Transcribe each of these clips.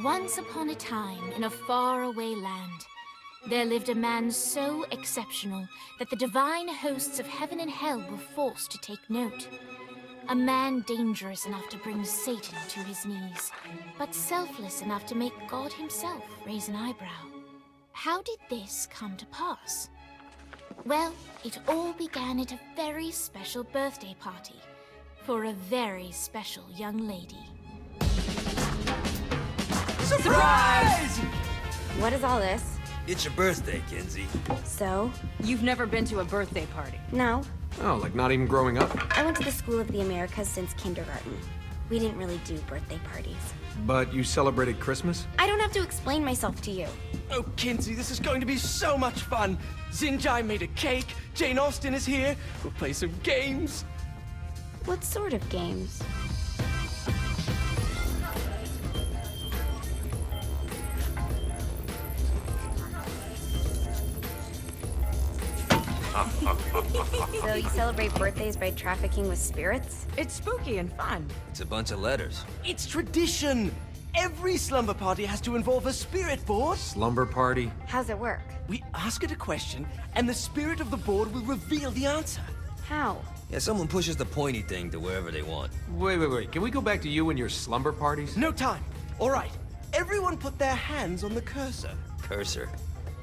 Once upon a time, in a faraway land, there lived a man so exceptional that the divine hosts of heaven and hell were forced to take note. A man dangerous enough to bring Satan to his knees, but selfless enough to make God himself raise an eyebrow. How did this come to pass? Well, it all began at a very special birthday party for a very special young lady. Surprise! What is all this? It's your birthday, Kinsey. So? You've never been to a birthday party? No. Oh, like not even growing up? I went to the School of the Americas since kindergarten. We didn't really do birthday parties. But you celebrated Christmas? I don't have to explain myself to you. Oh, Kinsey, this is going to be so much fun. Xinjai made a cake, Jane Austen is here, we'll play some games. What sort of games? So you celebrate birthdays by trafficking with spirits? It's spooky and fun. It's a bunch of letters. It's tradition. Every slumber party has to involve a spirit board. Slumber party? How's it work? We ask it a question, and the spirit of the board will reveal the answer. How? Yeah, someone pushes the pointy thing to wherever they want. Wait. Can we go back to you and your slumber parties? No time. All right. Everyone put their hands on the cursor. Cursor.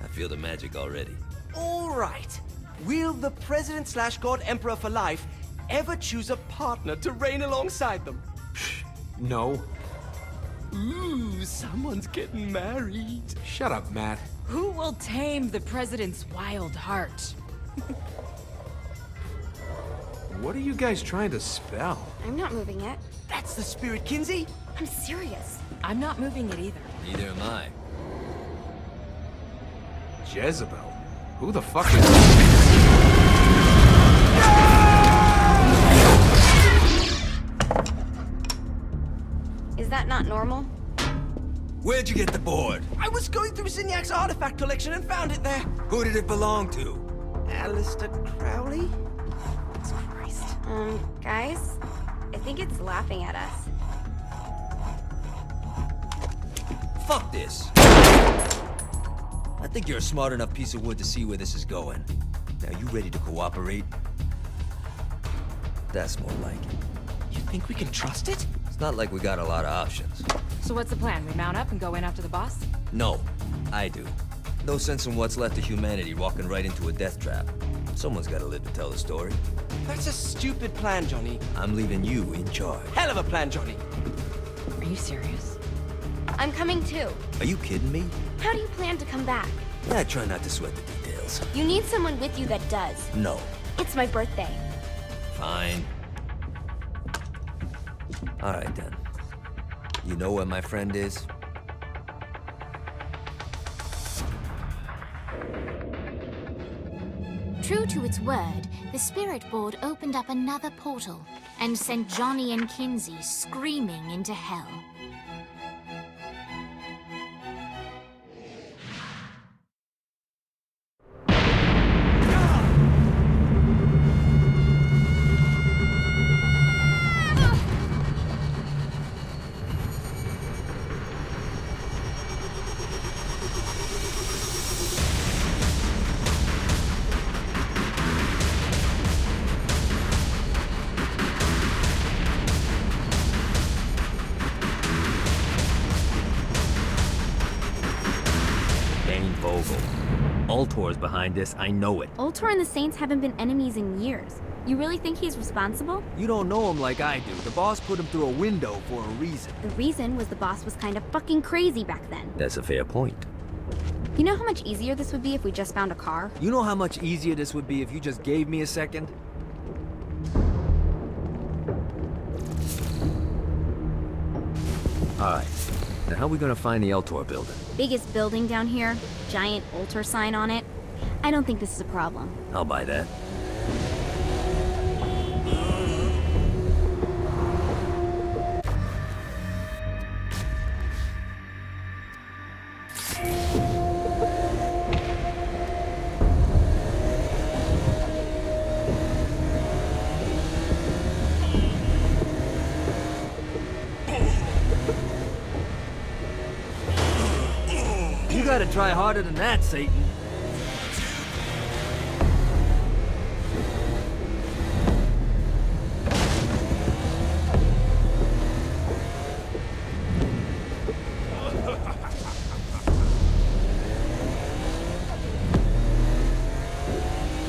I feel the magic already. All right. Will the President/God Emperor for life ever choose a partner to reign alongside them? No. Ooh, someone's getting married. Shut up, Matt. Who will tame the president's wild heart? What are you guys trying to spell? I'm not moving it. That's the spirit, Kinsey. I'm serious. I'm not moving it either. Neither am I. Jezebel? Who the fuck is... Is that not normal? Where'd you get the board? I was going through Signac's artifact collection and found it there. Who did it belong to? Alistair Crowley? Christ. Guys? I think it's laughing at us. Fuck this. I think you're a smart enough piece of wood to see where this is going. Now, you ready to cooperate? That's more like it. You think we can trust it? It's not like we got a lot of options. So what's the plan? We mount up and go in after the boss? No, I do. No sense in what's left of humanity walking right into a death trap. Someone's gotta live to tell the story. That's a stupid plan, Johnny. I'm leaving you in charge. Hell of a plan, Johnny. Are you serious? I'm coming too. Are you kidding me? How do you plan to come back? Yeah, I try not to sweat the details. You need someone with you that does. No. It's my birthday. Fine. All right, then. You know where my friend is? True to its word, the spirit board opened up another portal and sent Johnny and Kinsey screaming into hell. Ultor's behind this, I know it. Ultor and the Saints haven't been enemies in years. You really think he's responsible? You don't know him like I do. The boss put him through a window for a reason. The reason was the boss was kind of fucking crazy back then. That's a fair point. You know how much easier this would be if we just found a car? You know how much easier this would be if you just gave me a second? Alright. Now how are we gonna find the Ultor building? Biggest building down here, giant Ultor sign on it. I don't think this is a problem. I'll buy that. gotta try harder than that, Satan.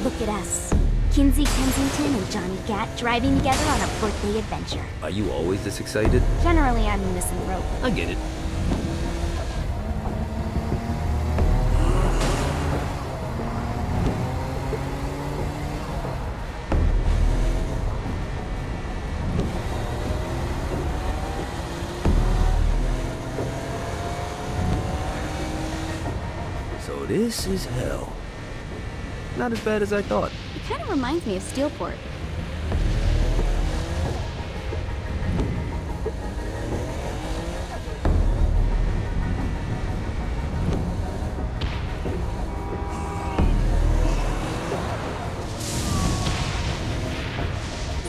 Look at us. Kinsey Kensington and Johnny Gat driving together on a birthday adventure. Are you always this excited? Generally, I'm misanthrope. I get it. So this is hell. Not as bad as I thought. It kind of reminds me of Steelport.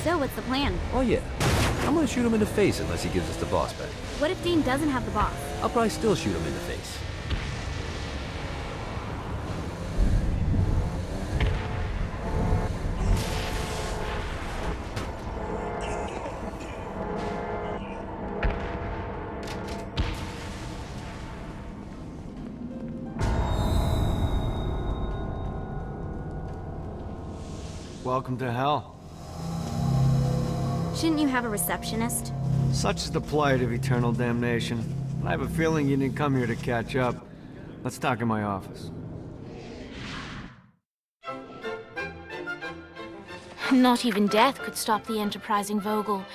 So, what's the plan? Oh yeah. I'm gonna shoot him in the face unless he gives us the boss back. What if Dean doesn't have the boss? I'll probably still shoot him in the face. Welcome to hell. Shouldn't you have a receptionist? Such is the plight of eternal damnation. I have a feeling you didn't come here to catch up. Let's talk in my office. Not even death could stop the enterprising Vogel,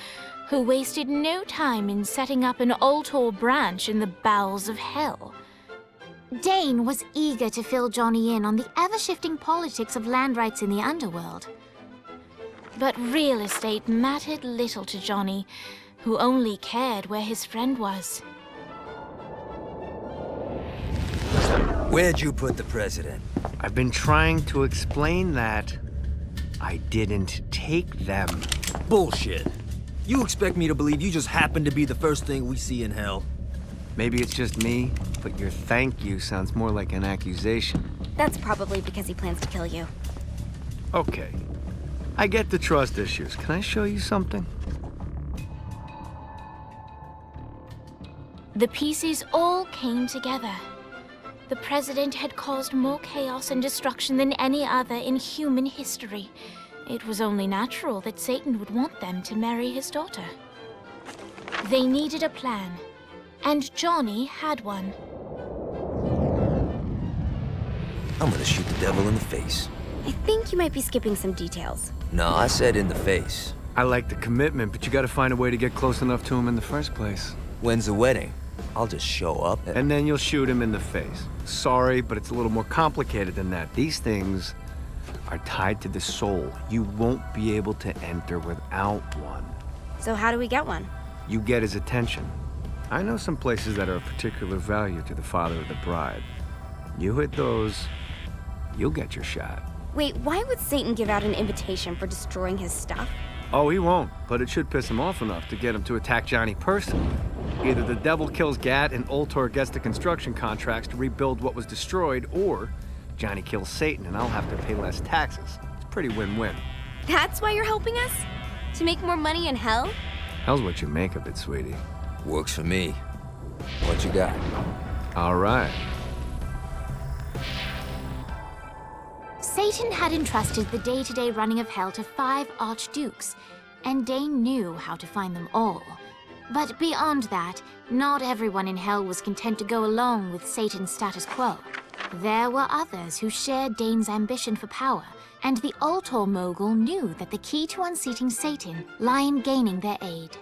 who wasted no time in setting up an Ultor branch in the bowels of hell. Dane was eager to fill Johnny in on the ever-shifting politics of land rights in the underworld. But real estate mattered little to Johnny, who only cared where his friend was. Where'd you put the president? I've been trying to explain that. I didn't take them. Bullshit. You expect me to believe you just happened to be the first thing we see in hell? Maybe it's just me, but your thank you sounds more like an accusation. That's probably because he plans to kill you. Okay. I get the trust issues. Can I show you something? The pieces all came together. The president had caused more chaos and destruction than any other in human history. It was only natural that Satan would want them to marry his daughter. They needed a plan, and Johnny had one. I'm gonna shoot the devil in the face. I think you might be skipping some details. No, I said in the face. I like the commitment, but you gotta find a way to get close enough to him in the first place. When's the wedding? I'll just show up And then you'll shoot him in the face. Sorry, but it's a little more complicated than that. These things are tied to the soul. You won't be able to enter without one. So how do we get one? You get his attention. I know some places that are of particular value to the father of the bride. You hit those, you'll get your shot. Wait, why would Satan give out an invitation for destroying his stuff? Oh, he won't, but it should piss him off enough to get him to attack Johnny personally. Either the devil kills Gat and Ultor gets the construction contracts to rebuild what was destroyed, or Johnny kills Satan and I'll have to pay less taxes. It's pretty win-win. That's why you're helping us? To make more money in hell? Hell's what you make of it, sweetie. Works for me. What you got? All right. Satan had entrusted the day-to-day running of hell to 5 archdukes, and Dane knew how to find them all. But beyond that, not everyone in hell was content to go along with Satan's status quo. There were others who shared Dane's ambition for power, and the Ultor mogul knew that the key to unseating Satan lay in gaining their aid.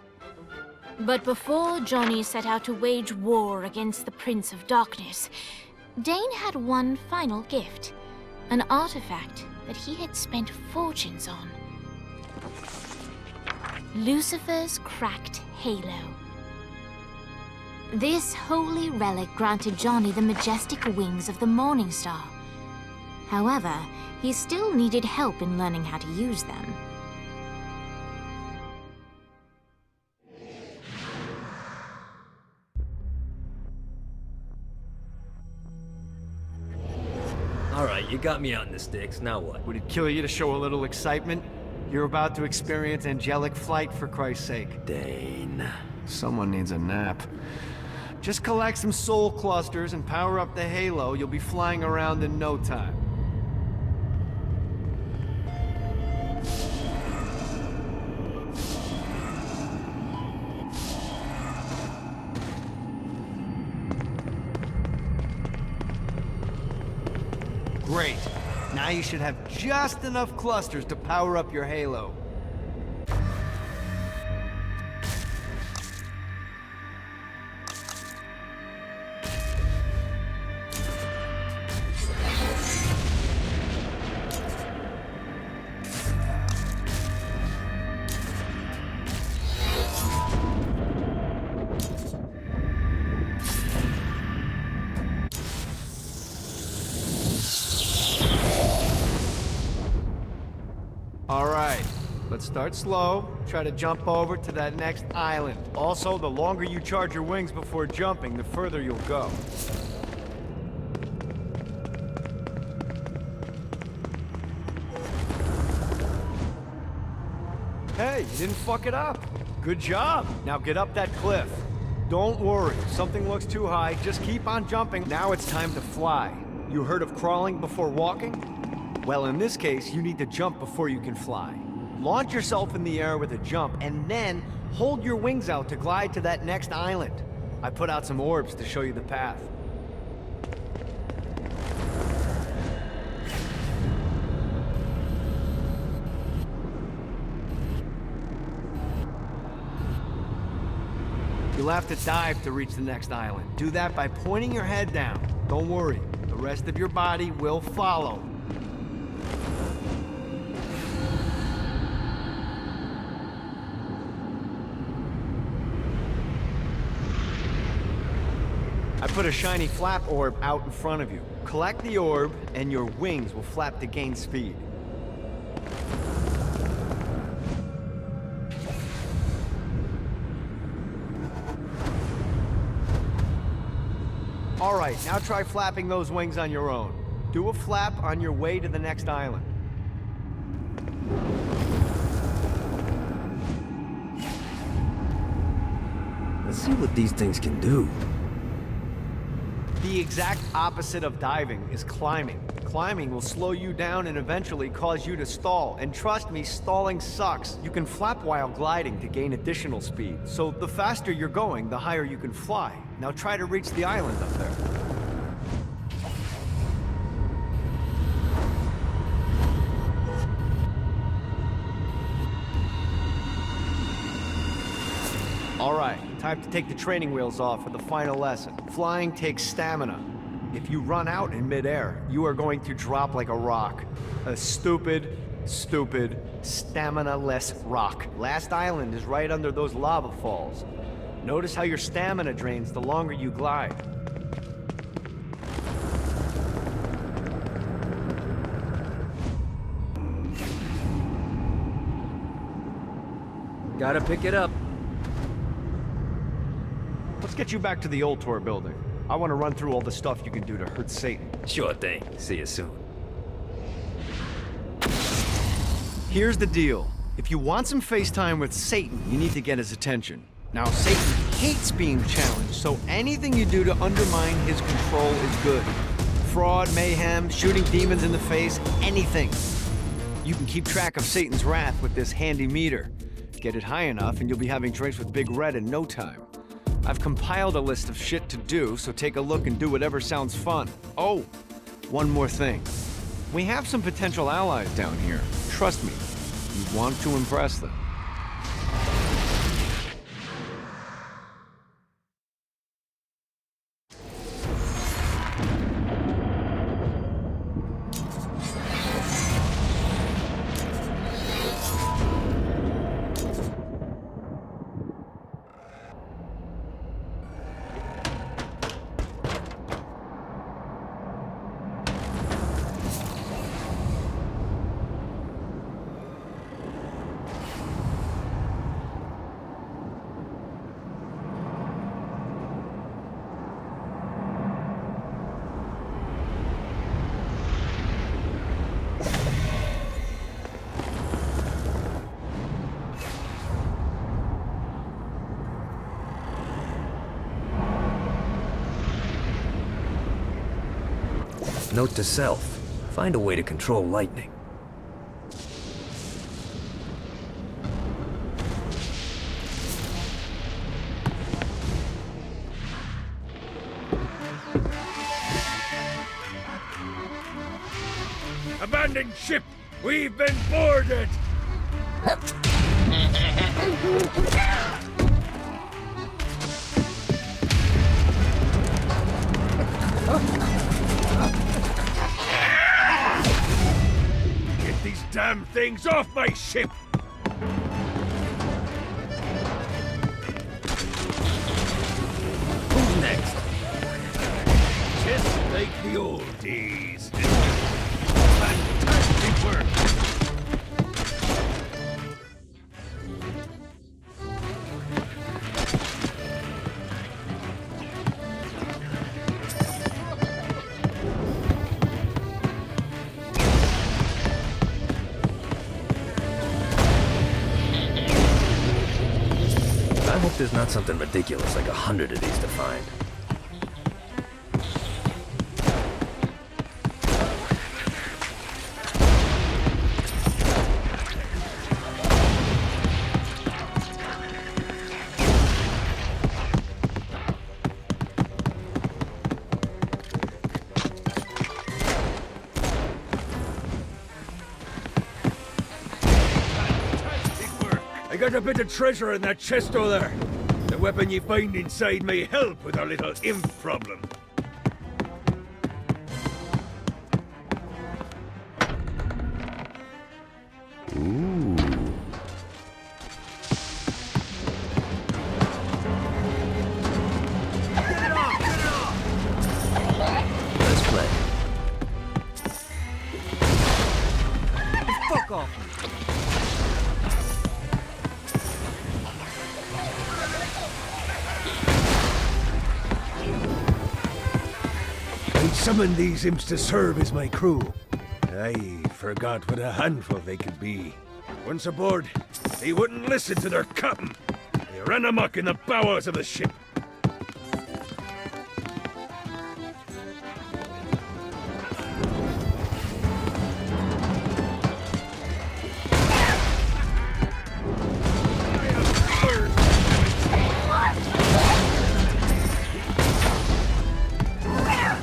But before Johnny set out to wage war against the Prince of Darkness, Dane had one final gift. An artifact that he had spent fortunes on. Lucifer's cracked halo. This holy relic granted Johnny the majestic wings of the Morning Star. However, he still needed help in learning how to use them. you got me out in the sticks, now what? Would it kill you to show a little excitement? You're about to experience angelic flight, for Christ's sake. Dane. Someone needs a nap. Just collect some soul clusters and power up the halo. You'll be flying around in no time. Great. Now you should have just enough clusters to power up your halo. Let's start slow. Try to jump over to that next island. Also, the longer you charge your wings before jumping, the further you'll go. Hey, you didn't fuck it up. Good job. Now get up that cliff. Don't worry, if something looks too high, just keep on jumping. Now it's time to fly. You heard of crawling before walking? Well, in this case, you need to jump before you can fly. Launch yourself in the air with a jump, and then hold your wings out to glide to that next island. I put out some orbs to show you the path. You'll have to dive to reach the next island. Do that by pointing your head down. Don't worry, the rest of your body will follow. I put a shiny flap orb out in front of you. Collect the orb, and your wings will flap to gain speed. All right, now try flapping those wings on your own. Do a flap on your way to the next island. Let's see what these things can do. The exact opposite of diving is climbing. Climbing will slow you down and eventually cause you to stall. And trust me, stalling sucks. You can flap while gliding to gain additional speed. So the faster you're going, the higher you can fly. Now try to reach the island up there. All right, time to take the training wheels off for the final lesson. Flying takes stamina. If you run out in midair, you are going to drop like a rock. A stupid, stamina-less rock. Last island is right under those lava falls. Notice how your stamina drains the longer you glide. Gotta pick it up. Let's get you back to the old tour building. I want to run through all the stuff you can do to hurt Satan. Sure thing. See you soon. Here's the deal. If you want some FaceTime with Satan, you need to get his attention. Now, Satan hates being challenged, so anything you do to undermine his control is good. Fraud, mayhem, shooting demons in the face, anything. You can keep track of Satan's wrath with this handy meter. Get it high enough and you'll be having drinks with Big Red in no time. I've compiled a list of shit to do, so take a look and do whatever sounds fun. Oh, one more thing. We have some potential allies down here. Trust me, you want to impress them. Note to self, find a way to control lightning. Abandoned ship! We've been boarded! Get these damn things off my ship! Who's next? Just like the old days. Fantastic work! I hope there's not something ridiculous like 100 of these to find. I got a bit of treasure in that chest over there. The weapon you find inside may help with our little imp problem. Ooh. Let's play. Fuck off. I summoned these imps to serve as my crew. I forgot what a handful they could be. Once aboard, they wouldn't listen to their captain. They ran amok in the bowels of the ship.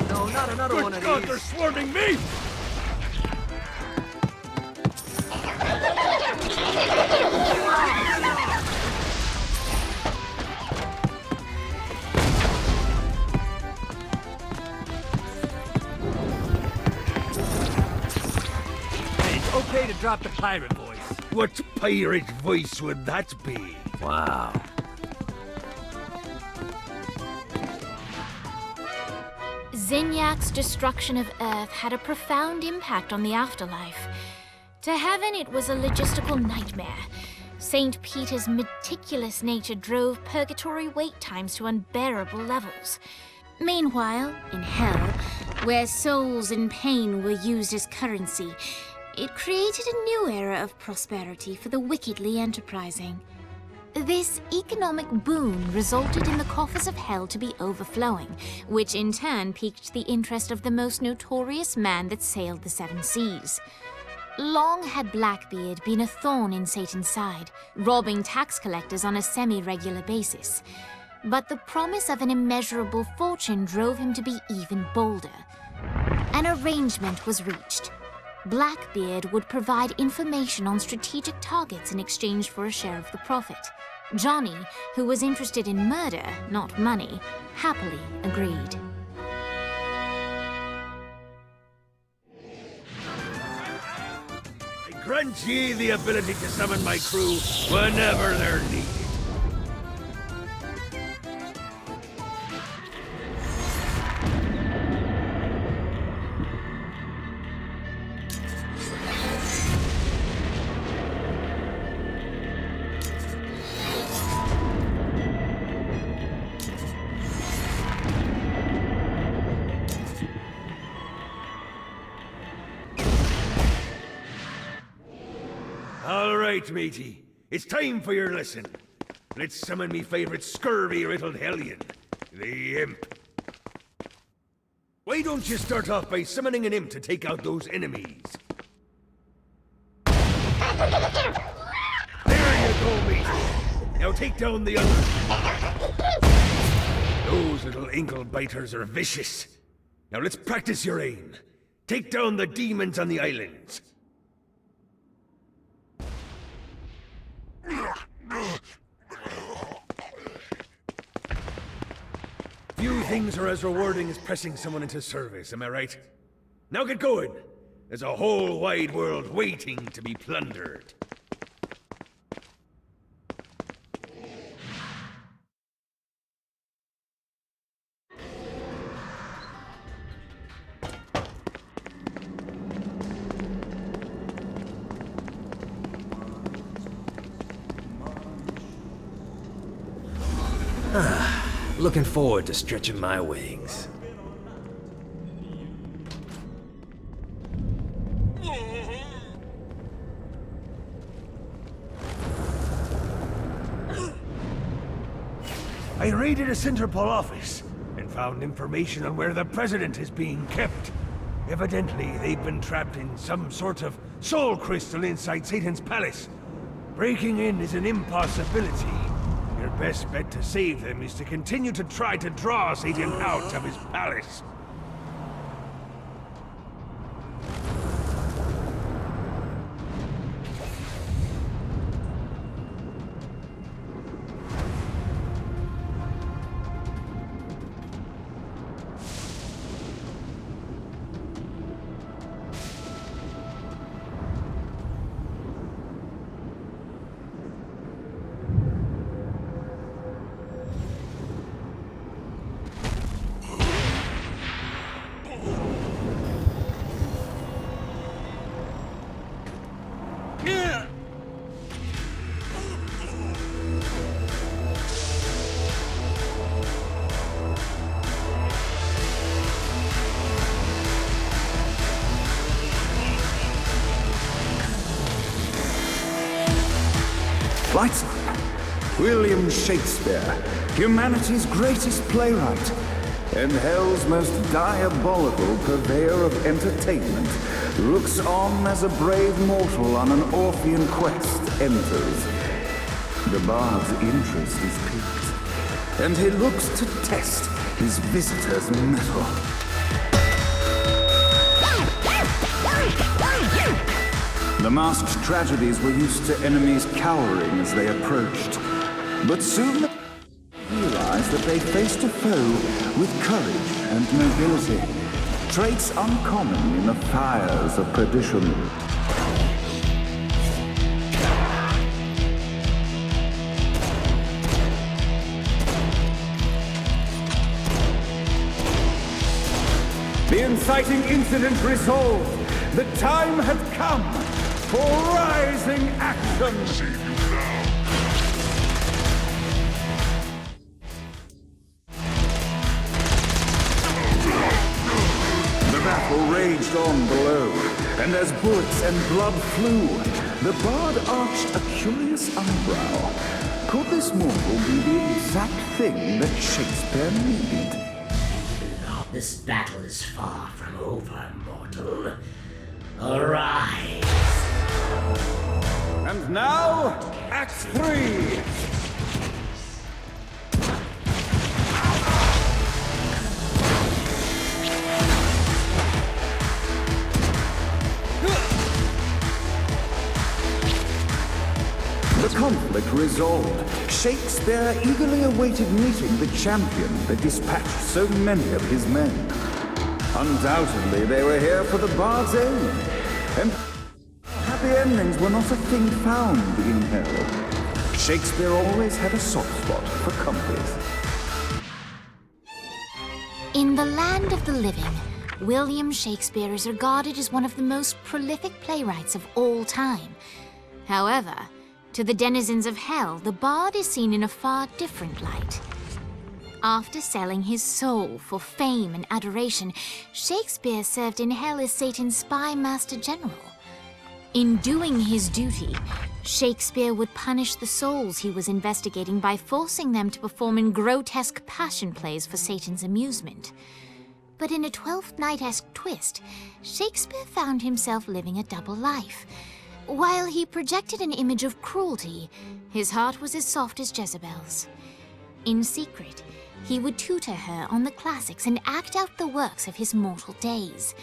No, not another one Good of God, these. they're swarming me! It's okay to drop the pirate voice. What pirate voice would that be? Wow. Zinyak's destruction of Earth had a profound impact on the afterlife. To heaven, it was a logistical nightmare. St. Peter's meticulous nature drove purgatory wait times to unbearable levels. Meanwhile, in hell, where souls in pain were used as currency, it created a new era of prosperity for the wickedly enterprising. This economic boon resulted in the coffers of hell to be overflowing, which in turn piqued the interest of the most notorious man that sailed the seven seas. Long had Blackbeard been a thorn in Satan's side, robbing tax collectors on a semi-regular basis. But the promise of an immeasurable fortune drove him to be even bolder. An arrangement was reached. Blackbeard would provide information on strategic targets in exchange for a share of the profit. Johnny, who was interested in murder, not money, happily agreed. I grant ye the ability to summon my crew whenever they're needed. All right, matey. It's time for your lesson. Let's summon me favorite scurvy-riddled hellion, the Imp. Why don't you start off by summoning an imp to take out those enemies? There you go, mate. Now take down the others. Those little ankle biters are vicious. Now let's practice your aim. Take down the demons on the islands. Few things are as rewarding as pressing someone into service, am I right? Now get going. There's a whole wide world waiting to be plundered. Looking forward to stretching my wings. I raided a Centerpol office and found information on where the president is being kept. Evidently, they've been trapped in some sort of soul crystal inside Satan's palace. Breaking in is an impossibility. Your best bet to save them is to continue to try to draw Satan out of his palace. Lightsync. William Shakespeare, humanity's greatest playwright, and hell's most diabolical purveyor of entertainment, looks on as a brave mortal on an Orphean quest enters. The bard's interest is piqued, and he looks to test his visitor's mettle. The masked tragedies were used to enemies cowering as they approached, but soon they realized that they faced a foe with courage and nobility, traits uncommon in the fires of perdition. The inciting incident resolved. The time had come for rising action! The battle raged on below, and as bullets and blood flew, the bard arched a curious eyebrow. Could this mortal be the exact thing that Shakespeare needed? This battle is far from over, mortal. Arise! And now, Act 3! The conflict resolved. Shakespeare eagerly awaited meeting the champion that dispatched so many of his men. Undoubtedly, they were here for the bard's aid, and happy endings were not a thing found in hell. Shakespeare always had a soft spot for comedies. In the land of the living, William Shakespeare is regarded as one of the most prolific playwrights of all time. However, to the denizens of hell, the bard is seen in a far different light. After selling his soul for fame and adoration, Shakespeare served in hell as Satan's spy master general. In doing his duty, Shakespeare would punish the souls he was investigating by forcing them to perform in grotesque passion plays for Satan's amusement. But in a Twelfth Night-esque twist, Shakespeare found himself living a double life. While he projected an image of cruelty, his heart was as soft as Jezebel's. In secret, he would tutor her on the classics and act out the works of his mortal days.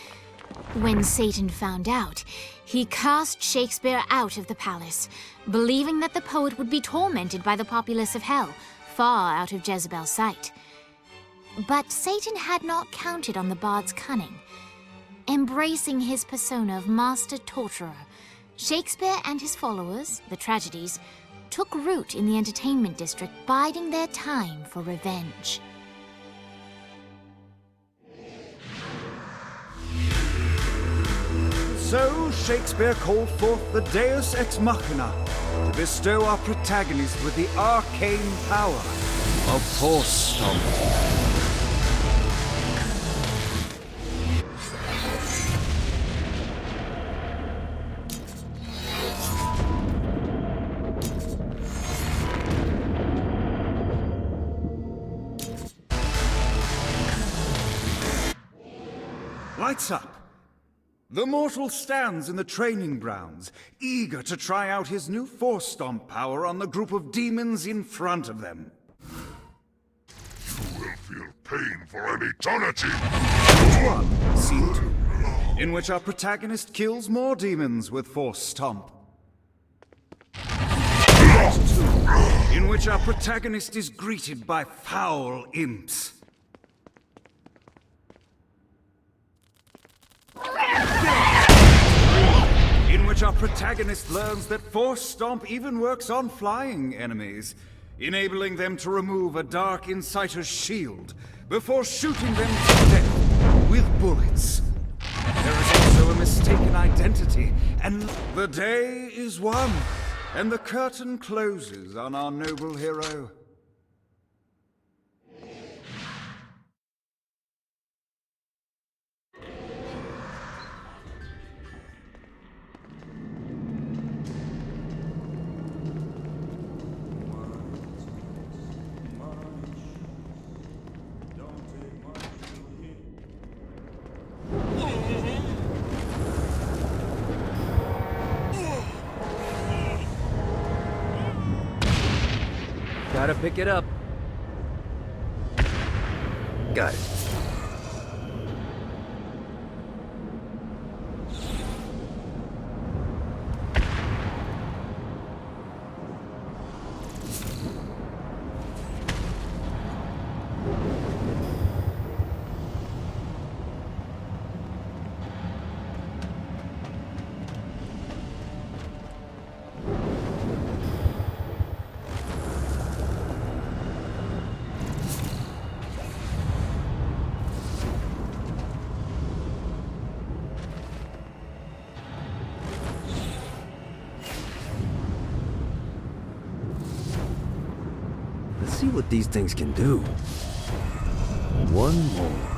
When Satan found out, he cast Shakespeare out of the palace, believing that the poet would be tormented by the populace of hell, far out of Jezebel's sight. But Satan had not counted on the bard's cunning. Embracing his persona of master torturer, Shakespeare and his followers, the tragedies, took root in the entertainment district, biding their time for revenge. So Shakespeare called forth the Deus Ex Machina to bestow our protagonist with the arcane power of Force Stomp. Lights up! The mortal stands in the training grounds, eager to try out his new Force Stomp power on the group of demons in front of them. You will feel pain for an eternity! H1, Scene 2, in which our protagonist kills more demons with Force Stomp. Act 2, in which our protagonist is greeted by foul imps. In which our protagonist learns that Force Stomp even works on flying enemies, enabling them to remove a Dark Inciter's shield before shooting them to death with bullets. There is also a mistaken identity, and the day is won, and the curtain closes on our noble hero. Gotta pick it up. Got it. See what these things can do. One more.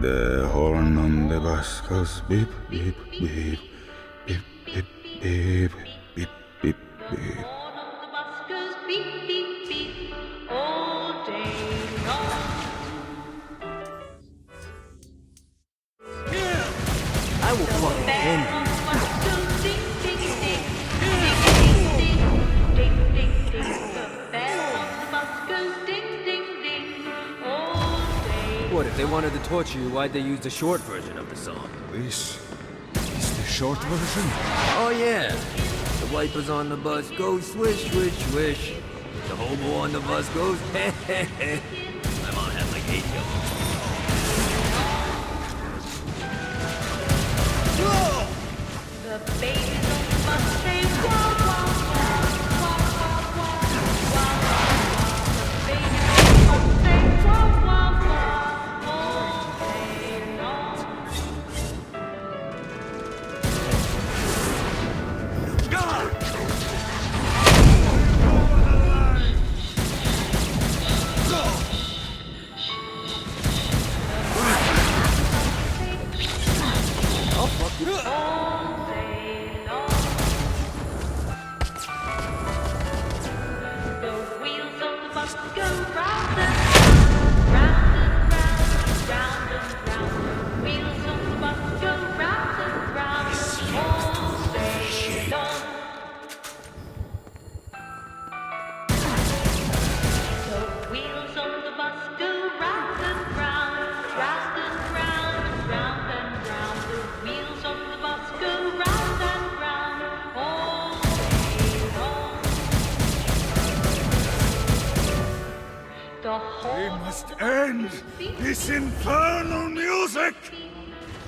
The horn on the bus goes beep, beep, beep, beep, beep, beep, beep, beep, beep. I will fucking end you. What, if they wanted to torture you, why'd they use the short version of the song? This is the short version? Oh yeah. The wipers on the bus go swish, swish, swish. The hobo on the bus goes heh heh heh. My mom had like 8 kills. The babies on the bus say wah wah wah wah wah wah wah. The babies on the bus say wah wah wah all day long. I'll fuck you up. We must end this infernal music!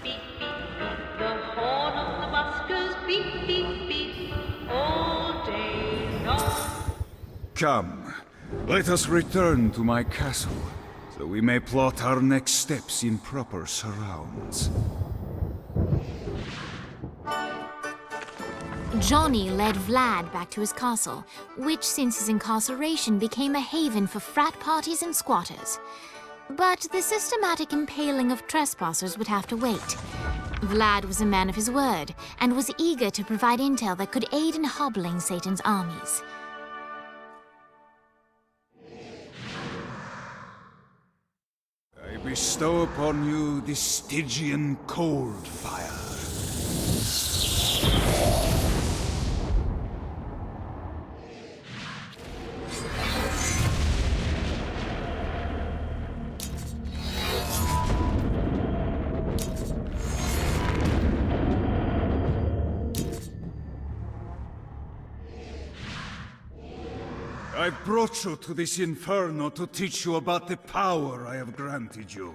The horn of the bus goes beep, beep, beep, all day long. Come, let us return to my castle, so we may plot our next steps in proper surrounds. Johnny led Vlad back to his castle, which since his incarceration became a haven for frat parties and squatters. But the systematic impaling of trespassers would have to wait. Vlad was a man of his word, and was eager to provide intel that could aid in hobbling Satan's armies. I bestow upon you the Stygian cold fire. I brought you to this inferno to teach you about the power I have granted you.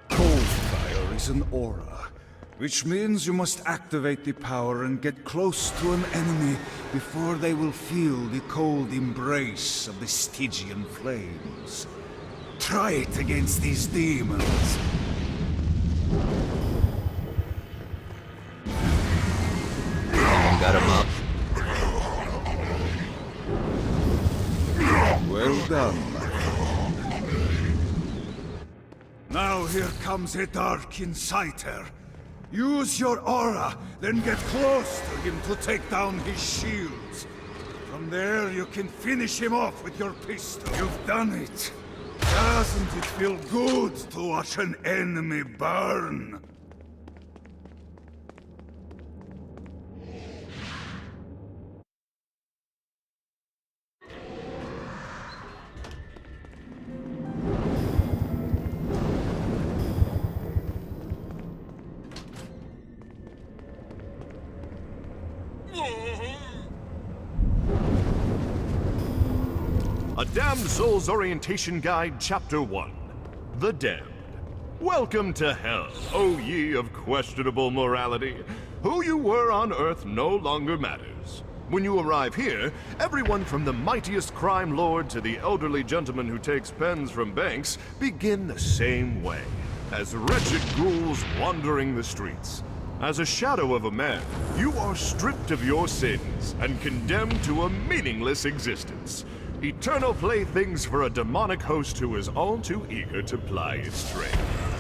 Cold fire is an aura, which means you must activate the power and get close to an enemy before they will feel the cold embrace of the Stygian flames. Try it against these demons. Got him up. Well done, my friend. Now here comes a dark inciter. Use your aura, then get close to him to take down his shields. From there, you can finish him off with your pistol. You've done it. Doesn't it feel good to watch an enemy burn? A Damned Soul's Orientation Guide, Chapter 1. The Damned. Welcome to hell, O ye of questionable morality. Who you were on Earth no longer matters. When you arrive here, everyone from the mightiest crime lord to the elderly gentleman who takes pens from banks begin the same way, as wretched ghouls wandering the streets. As a shadow of a man, you are stripped of your sins and condemned to a meaningless existence. Eternal playthings for a demonic host who is all too eager to ply his trade.